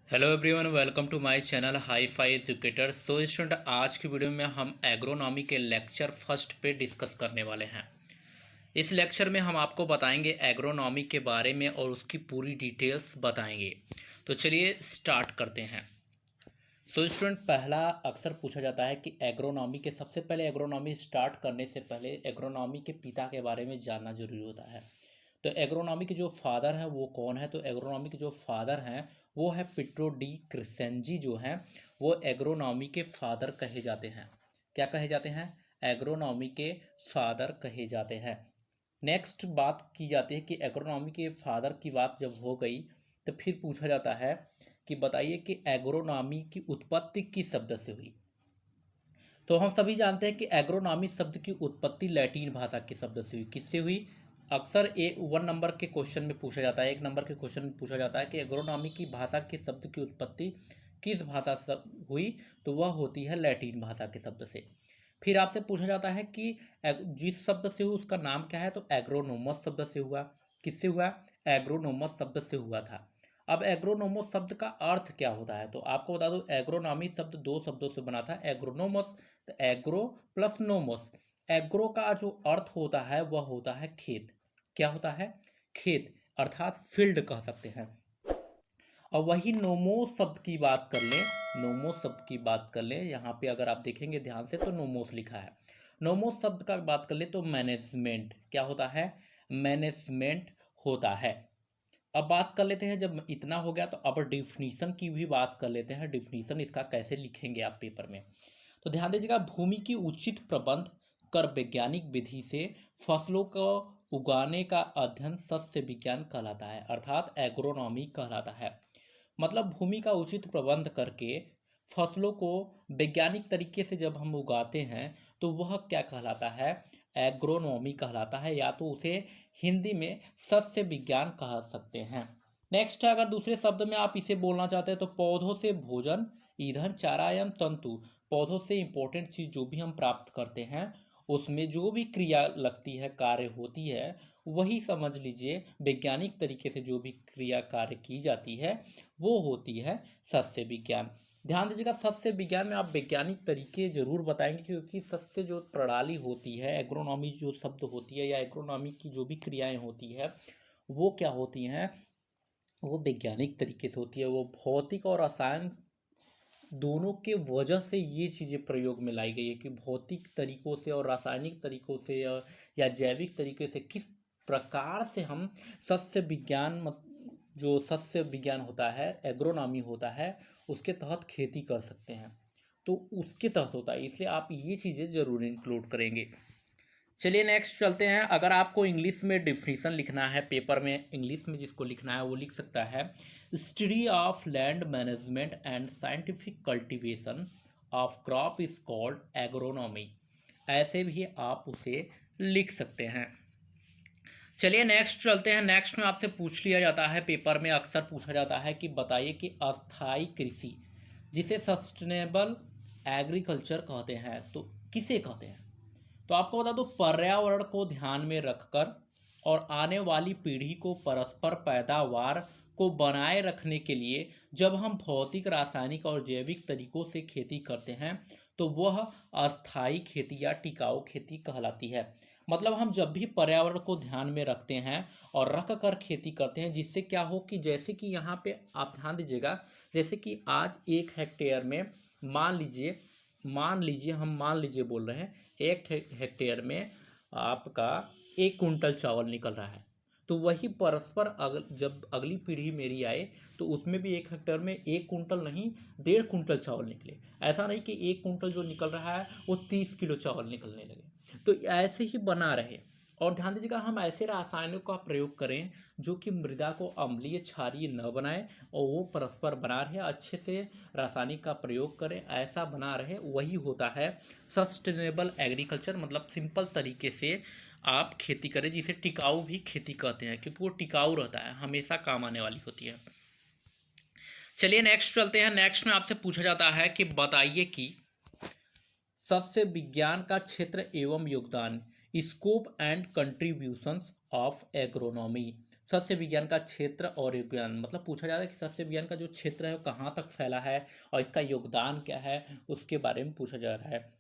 Hello everyone, welcome to my channel hi fi educator. So student, आज की video में हम एग्रोनॉमी के लेक्चर फर्स्ट पे डिस्कस करने वाले हैं। इस लेक्चर में हम आपको बताएंगे एग्रोनॉमी के बारे में और उसकी पूरी डिटेल्स बताएंगे। तो चलिए स्टार्ट करते हैं। तो स्टूडेंट, पहला अक्सर पूछा जाता है कि एग्रोनॉमी के सबसे पहले एग्रोनॉमी स्टार्ट करने से पहले एग्रोनॉमी के पिता के बारे में जानना जरूरी होता है। तो एग्रोनॉमी के जो फादर हैं वो कौन है? तो एग्रोनॉमी के जो फादर हैं वो है पिट्रो डी क्रिसेंजी। जो हैं वो एग्रोनॉमी के फादर कहे जाते हैं। क्या कहे जाते हैं? एग्रोनॉमी के फादर कहे जाते हैं। नेक्स्ट बात की जाती है कि एग्रोनॉमी के फादर की बात जब हो गई तो फिर पूछा जाता है कि बताइए कि एग्रोनॉमी की उत्पत्ति किस शब्द से हुई। तो हम सभी जानते हैं कि एग्रोनॉमी शब्द की उत्पत्ति लैटिन भाषा के शब्द से हुई। किससे हुई? अक्सर वन नंबर के क्वेश्चन में पूछा जाता है, एक नंबर के क्वेश्चन में पूछा जाता है कि एग्रोनॉमी की भाषा के शब्द की उत्पत्ति किस भाषा से हुई। तो वह होती है लैटिन भाषा के शब्द से। फिर आपसे पूछा जाता है कि जिस शब्द से हुआ उसका नाम क्या है? तो एग्रोनोमस शब्द से हुआ। किससे हुआ? एग्रोनोमस शब्द से हुआ था। अब एग्रोनोमस शब्द का अर्थ क्या होता है? तो आपको बता दो, एग्रोनॉमी शब्द दो शब्दों से बना था, एग्रोनोमस। तो एग्रो प्लस नोमस। एग्रो का जो अर्थ होता है वह होता है खेत। क्या होता है? खेत, अर्थात फील्ड कह सकते हैं। और वही नोमोस शब्द की बात कर लें, नोमोस शब्द की बात कर लें, यहाँ पे अगर आप देखेंगे ध्यान से तो नोमोस लिखा है। नोमोस शब्द का बात कर लें तो मैनेजमेंट। क्या होता है? मैनेजमेंट होता है। अब बात कर लेते हैं, जब इतना हो गया तो अब डिफिनीशन की भी बात कर लेते हैं। डिफिनीशन इसका कैसे लिखेंगे आप पेपर में? तो ध्यान दीजिएगा, भूमि की उचित प्रबंध कर वैज्ञानिक विधि से फसलों को उगाने का अध्ययन सस्य विज्ञान कहलाता है, अर्थात एग्रोनॉमी कहलाता है। मतलब भूमि का उचित प्रबंध करके फसलों को वैज्ञानिक तरीके से जब हम उगाते हैं तो वह क्या कहलाता है? एग्रोनॉमी कहलाता है, या तो उसे हिंदी में सस्य विज्ञान कह सकते हैं। नेक्स्ट है, अगर दूसरे शब्द में आप इसे बोलना चाहते हैं तो पौधों से भोजन, ईंधन, चारा एवं तंतु। पौधों से इंपॉर्टेंट चीज जो भी हम प्राप्त करते हैं उसमें जो भी क्रिया लगती है, कार्य होती है, वही समझ लीजिए वैज्ञानिक तरीके से जो भी क्रिया कार्य की जाती है वो होती है सस्य विज्ञान। ध्यान दीजिएगा, सस्य विज्ञान में आप वैज्ञानिक तरीके जरूर बताएंगे, क्योंकि सस्य जो प्रणाली होती है, एग्रोनॉमी जो शब्द होती है या एग्रोनॉमी की जो भी क्रियाएं होती है वो क्या होती हैं? वो वैज्ञानिक तरीके से होती है। वो भौतिक और रसायन दोनों के वजह से ये चीज़ें प्रयोग में लाई गई है कि भौतिक तरीकों से और रासायनिक तरीकों से या जैविक तरीके से किस प्रकार से हम सस्य विज्ञान जो सस्य विज्ञान होता है, एग्रोनॉमी होता है, उसके तहत खेती कर सकते हैं। तो उसके तहत होता है, इसलिए आप ये चीज़ें ज़रूर इंक्लूड करेंगे। चलिए नेक्स्ट चलते हैं। अगर आपको इंग्लिश में डिफिनीसन लिखना है पेपर में, इंग्लिश में जिसको लिखना है वो लिख सकता है, study of land management and scientific cultivation of crop is called agronomy. ऐसे भी आप उसे लिख सकते हैं। चलिए नेक्स्ट चलते हैं। नेक्स्ट में आपसे पूछ लिया जाता है, पेपर में अक्सर पूछा जाता है कि बताइए कि अस्थाई कृषि जिसे सस्टेनेबल एग्रीकल्चर कहते हैं तो किसे कहते हैं? तो आपको बता दो, पर्यावरण को ध्यान में रखकर और आने वाली पीढ़ी को परस्पर पैदावार को बनाए रखने के लिए जब हम भौतिक, रासायनिक और जैविक तरीकों से खेती करते हैं तो वह अस्थाई खेती या टिकाऊ खेती कहलाती है। मतलब हम जब भी पर्यावरण को ध्यान में रखते हैं और रख कर खेती करते हैं, जिससे क्या हो कि जैसे कि यहाँ पे आप ध्यान दीजिएगा, जैसे कि आज 1 हेक्टेयर में मान लीजिए बोल रहे हैं, 1 हेक्टेयर में आपका 1 कुंटल चावल निकल रहा है। तो वही परस्पर जब अगली पीढ़ी मेरी आए तो उसमें भी 1 हेक्टेयर में 1 कुंटल नहीं, 1.5 कुंटल चावल निकले। ऐसा नहीं कि 1 कुंटल जो निकल रहा है वो 30 किलो चावल निकलने लगे। तो ऐसे ही बना रहे। और ध्यान दीजिएगा, हम ऐसे रासायनिक का प्रयोग करें जो कि मृदा को अम्लीय, क्षारीय न बनाए और वो परस्पर बना रहे, अच्छे से रासायनिक का प्रयोग करें, ऐसा बना रहे, वही होता है सस्टेनेबल एग्रीकल्चर। मतलब सिंपल तरीके से आप खेती करें, जिसे टिकाऊ भी खेती कहते हैं, क्योंकि वो टिकाऊ रहता है, हमेशा काम आने वाली होती है। चलिए नेक्स्ट चलते हैं। नेक्स्ट में आपसे पूछा जाता है कि बताइए कि सस्य विज्ञान का क्षेत्र एवं योगदान, scope and contributions of agronomy. सस्य विज्ञान का क्षेत्र और योगदान, मतलब पूछा जा रहा है कि सस्य विज्ञान का जो क्षेत्र है वो कहाँ तक फैला है और इसका योगदान क्या है, उसके बारे में पूछा जा रहा है।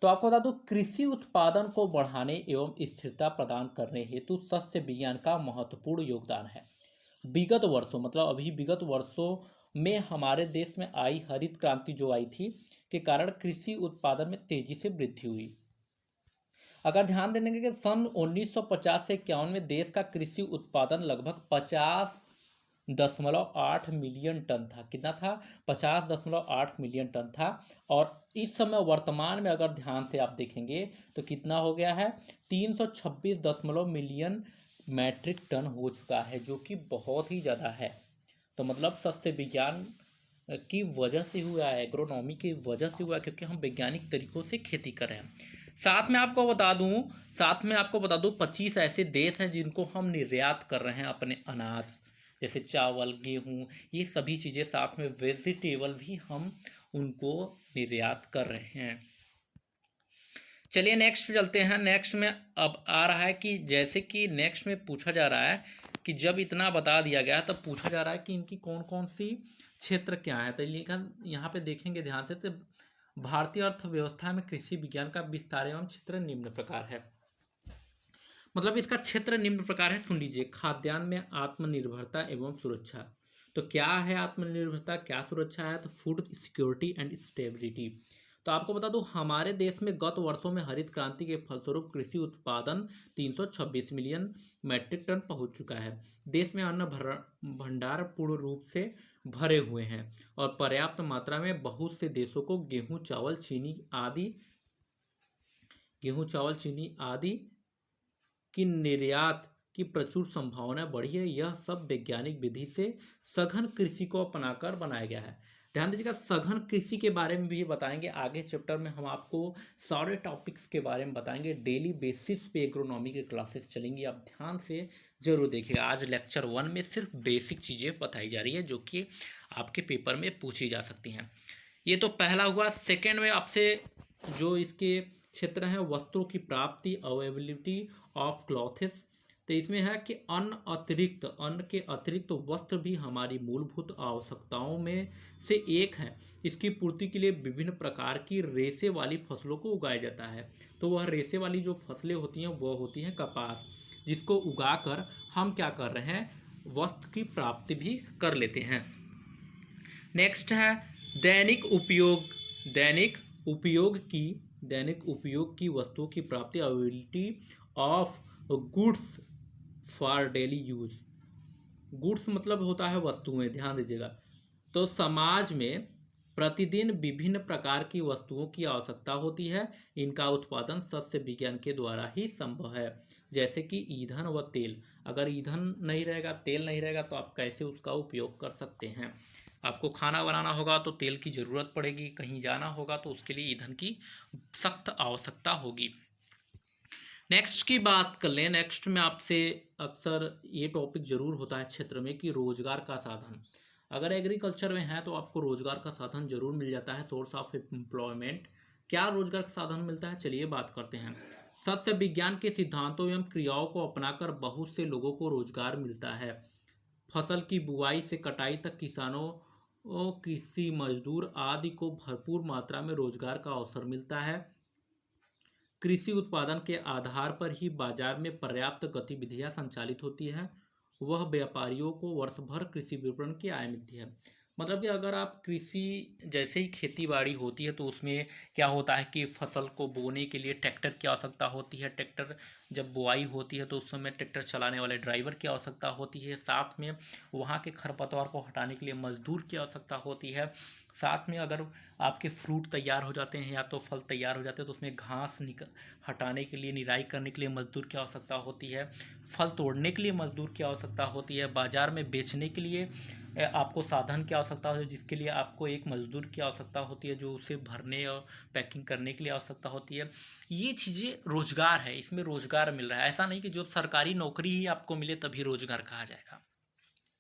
तो आपको बता दूं, कृषि उत्पादन को बढ़ाने एवं स्थिरता प्रदान करने हेतु सस्य विज्ञान का महत्वपूर्ण योगदान है। विगत वर्षों, मतलब अभी विगत वर्षों में हमारे देश में आई हरित क्रांति जो आई थी के कारण कृषि उत्पादन में तेजी से वृद्धि हुई। अगर ध्यान देंगे कि सन 1950 से 51 में देश का कृषि उत्पादन लगभग 50.8 मिलियन टन था। कितना था? 50.8 मिलियन टन था। और इस समय वर्तमान में अगर ध्यान से आप देखेंगे तो कितना हो गया है? 326 मिलियन मैट्रिक टन हो चुका है, जो कि बहुत ही ज़्यादा है। तो मतलब सस्य विज्ञान की वजह से हुआ है, एग्रोनॉमी की वजह से हुआ है, क्योंकि हम वैज्ञानिक तरीकों से खेती कर रहे हैं। साथ में आपको बता दूं 25 ऐसे देश हैं जिनको हम निर्यात कर रहे हैं अपने अनाज, जैसे चावल, गेहूं, ये सभी चीज़ें, साथ में वेजिटेबल भी हम उनको निर्यात कर रहे हैं। चलिए नेक्स्ट पे चलते हैं। नेक्स्ट में अब आ रहा है कि जैसे कि नेक्स्ट में पूछा जा रहा है कि जब इतना बता दिया गया तब पूछा जा रहा है कि इनकी कौन कौन सी क्षेत्र क्या है। तो लिखा यहाँ पे देखेंगे ध्यान से, तो भारतीय अर्थव्यवस्था में कृषि विज्ञान का विस्तार एवं क्षेत्र निम्न प्रकार है। मतलब इसका क्षेत्र निम्न प्रकार है, सुन लीजिए। खाद्यान्न में आत्मनिर्भरता एवं सुरक्षा। तो क्या है आत्मनिर्भरता, क्या सुरक्षा है? तो फूड सिक्योरिटी एंड स्टेबिलिटी। तो आपको बता दूं, हमारे देश में गत वर्षों में हरित क्रांति के फलस्वरूप कृषि उत्पादन 326 मिलियन मैट्रिक टन पहुंच चुका है। देश में अन्न भंडार पूर्ण रूप से भरे हुए हैं और पर्याप्त मात्रा में बहुत से देशों को गेहूं, चावल, चीनी आदि की निर्यात की प्रचुर संभावना बढ़ी है। यह सब वैज्ञानिक विधि से सघन कृषि को अपनाकर बनाया गया है। ध्यान दीजिएगा, सघन कृषि के बारे में भी बताएंगे आगे चैप्टर में। हम आपको सारे टॉपिक्स के बारे में बताएंगे। डेली बेसिस पे एग्रोनॉमी की क्लासेस चलेंगी, आप ध्यान से जरूर देखिएगा। आज लेक्चर 1 में सिर्फ बेसिक चीज़ें बताई जा रही है जो कि आपके पेपर में पूछी जा सकती हैं। ये तो पहला हुआ। सेकेंड में आपसे जो इसके क्षेत्र है, वस्त्रों की प्राप्ति, अवेलेबिलिटी ऑफ क्लॉथेस। तो इसमें है कि अन्न के अतिरिक्त वस्त्र भी हमारी मूलभूत आवश्यकताओं में से एक है। इसकी पूर्ति के लिए विभिन्न प्रकार की रेशे वाली फसलों को उगाया जाता है। तो वह रेशे वाली जो फसलें होती हैं वह होती हैं कपास, जिसको उगाकर हम क्या कर रहे हैं? वस्त्र की प्राप्ति भी कर लेते हैं। नेक्स्ट है दैनिक उपयोग दैनिक उपयोग की वस्तुओं की प्राप्ति, availability of goods for daily use. Goods मतलब होता है वस्तुएं, ध्यान दीजिएगा। तो समाज में प्रतिदिन विभिन्न प्रकार की वस्तुओं की आवश्यकता होती है। इनका उत्पादन सस्य विज्ञान के द्वारा ही संभव है। जैसे कि ईंधन व तेल। अगर ईंधन नहीं रहेगा, तेल नहीं रहेगा, तो आप कैसे उसका उपयोग कर सकते हैं? आपको खाना बनाना होगा तो तेल की ज़रूरत पड़ेगी, कहीं जाना होगा तो उसके लिए ईंधन की सख्त आवश्यकता होगी। नेक्स्ट की बात कर लें। नेक्स्ट में आपसे अक्सर ये टॉपिक जरूर होता है क्षेत्र में कि रोजगार का साधन। अगर एग्रीकल्चर में है तो आपको रोजगार का साधन जरूर मिल जाता है, सोर्स ऑफ एम्प्लॉयमेंट। क्या रोजगार का साधन मिलता है, चलिए बात करते हैं। सस्य विज्ञान के सिद्धांतों एवं क्रियाओं को अपनाकर बहुत से लोगों को रोजगार मिलता है। फसल की बुआई से कटाई तक किसानों, कृषि मजदूर आदि को भरपूर मात्रा में रोजगार का अवसर मिलता है। कृषि उत्पादन के आधार पर ही बाजार में पर्याप्त गतिविधियां संचालित होती है। वह व्यापारियों को वर्ष भर कृषि विपणन की आय मिलती है। मतलब कि अगर आप कृषि, जैसे ही खेती बाड़ी होती है तो उसमें क्या होता है कि फसल को बोने के लिए ट्रैक्टर की आवश्यकता होती है। ट्रैक्टर जब बुआई होती है तो उस समय ट्रैक्टर चलाने वाले ड्राइवर की आवश्यकता होती है। साथ में वहाँ के खरपतवार को हटाने के लिए मजदूर की आवश्यकता होती है। साथ में अगर आपके फ्रूट तैयार हो जाते हैं या तो फल तैयार हो जाते हैं तो उसमें घास हटाने के लिए, निराई करने के लिए मजदूर की आवश्यकता होती है। फल तोड़ने के लिए मजदूर की आवश्यकता होती है। बाजार में बेचने के लिए आपको साधन की आवश्यकता होती है, जिसके लिए आपको एक मजदूर की आवश्यकता होती है जो उसे भरने और पैकिंग करने के लिए आवश्यकता होती है। ये चीज़ें रोजगार है, इसमें रोजगार मिल रहा है। ऐसा नहीं कि जो सरकारी नौकरी ही आपको मिले तभी रोजगार कहा जाएगा,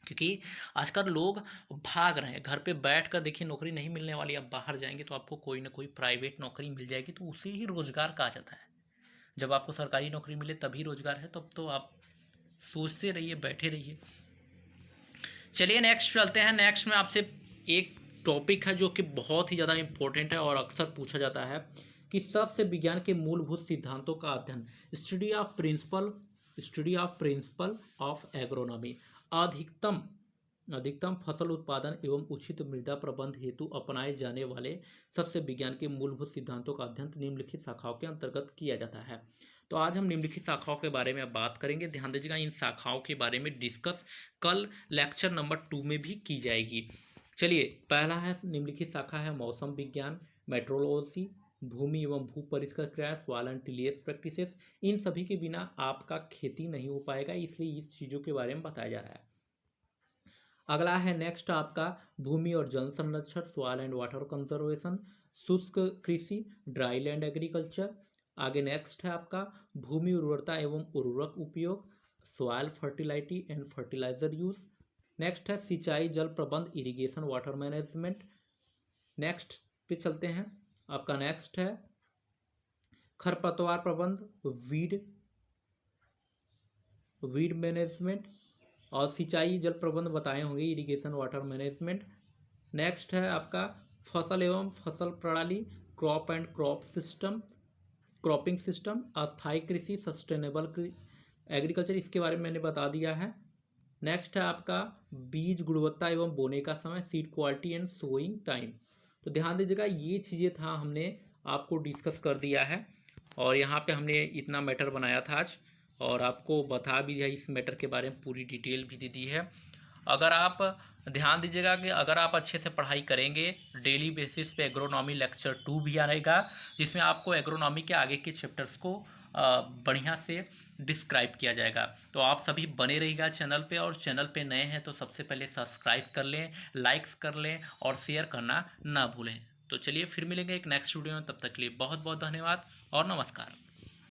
क्योंकि आजकल लोग भाग रहे हैं। घर पे बैठ कर देखिए, नौकरी नहीं मिलने वाली। आप बाहर जाएंगे तो आपको कोई ना कोई प्राइवेट नौकरी मिल जाएगी, तो उसे ही रोजगार कहा जाता है। जब आपको सरकारी नौकरी मिले तभी रोजगार है, तब तो आप सोचते रहिए, बैठे रहिए। चलिए नेक्स्ट चलते हैं। नेक्स्ट में आपसे एक टॉपिक है जो कि बहुत ही ज़्यादा इम्पोर्टेंट है और अक्सर पूछा जाता है कि सस्य विज्ञान के मूलभूत सिद्धांतों का अध्ययन, study of principle of agronomy. अधिकतम फसल उत्पादन एवं उचित मृदा प्रबंध हेतु अपनाए जाने वाले सस्य विज्ञान के मूलभूत सिद्धांतों का अध्ययन निम्नलिखित शाखाओं के अंतर्गत किया जाता है। तो आज हम निम्नलिखित शाखाओं के बारे में बात करेंगे। ध्यान दीजिएगा, इन शाखाओं के बारे में डिस्कस कल लेक्चर नंबर 2 में भी की जाएगी। चलिए, पहला है निम्नलिखित शाखा है मौसम विज्ञान, मेट्रोलॉजी, भूमि एवं भू परिष्कार, सॉइल एंड टिलियर्स प्रैक्टिसेस। इन सभी के बिना आपका खेती नहीं हो पाएगा, इसलिए इस चीज़ों के बारे में बताया जा रहा है। अगला है नेक्स्ट आपका भूमि और जल संरक्षण, सॉइल एंड वाटर कंजर्वेशन, शुष्क कृषि, ड्राई लैंड एग्रीकल्चर। आगे नेक्स्ट है आपका भूमि उर्वरता एवं उर्वरक उपयोग, soil fertility and fertiliser use. Next है सिंचाई जल प्रबंध, इरिगेशन वाटर मैनेजमेंट। नेक्स्ट पे चलते हैं, आपका नेक्स्ट है खरपतवार प्रबंध, वीड मैनेजमेंट, और सिंचाई जल प्रबंध बताए होंगे, इरिगेशन वाटर मैनेजमेंट। नेक्स्ट है आपका फसल एवं फसल प्रणाली, क्रॉप एंड क्रॉपिंग सिस्टम, अस्थायी कृषि, सस्टेनेबल एग्रीकल्चर, इसके बारे में मैंने बता दिया है। नेक्स्ट है आपका बीज गुणवत्ता एवं बोने का समय, seed quality and sowing time. तो ध्यान दीजिएगा, ये चीज़ें था हमने आपको डिस्कस कर दिया है और यहाँ पे हमने इतना मैटर बनाया था आज, और आपको बता भी दिया इस मैटर के बारे में, पूरी डिटेल भी दे दी है। अगर आप ध्यान दीजिएगा कि अगर आप अच्छे से पढ़ाई करेंगे, डेली बेसिस पे एग्रोनॉमी लेक्चर 2 भी आएगा, जिसमें आपको एग्रोनॉमी के आगे के चैप्टर्स को बढ़िया से डिस्क्राइब किया जाएगा। तो आप सभी बने रहिएगा चैनल पे, और चैनल पे नए हैं तो सबसे पहले सब्सक्राइब कर लें, लाइक्स कर लें और शेयर करना ना भूलें। तो चलिए फिर मिलेंगे एक नेक्स्ट वीडियो में, तब तक के लिए बहुत बहुत धन्यवाद और नमस्कार।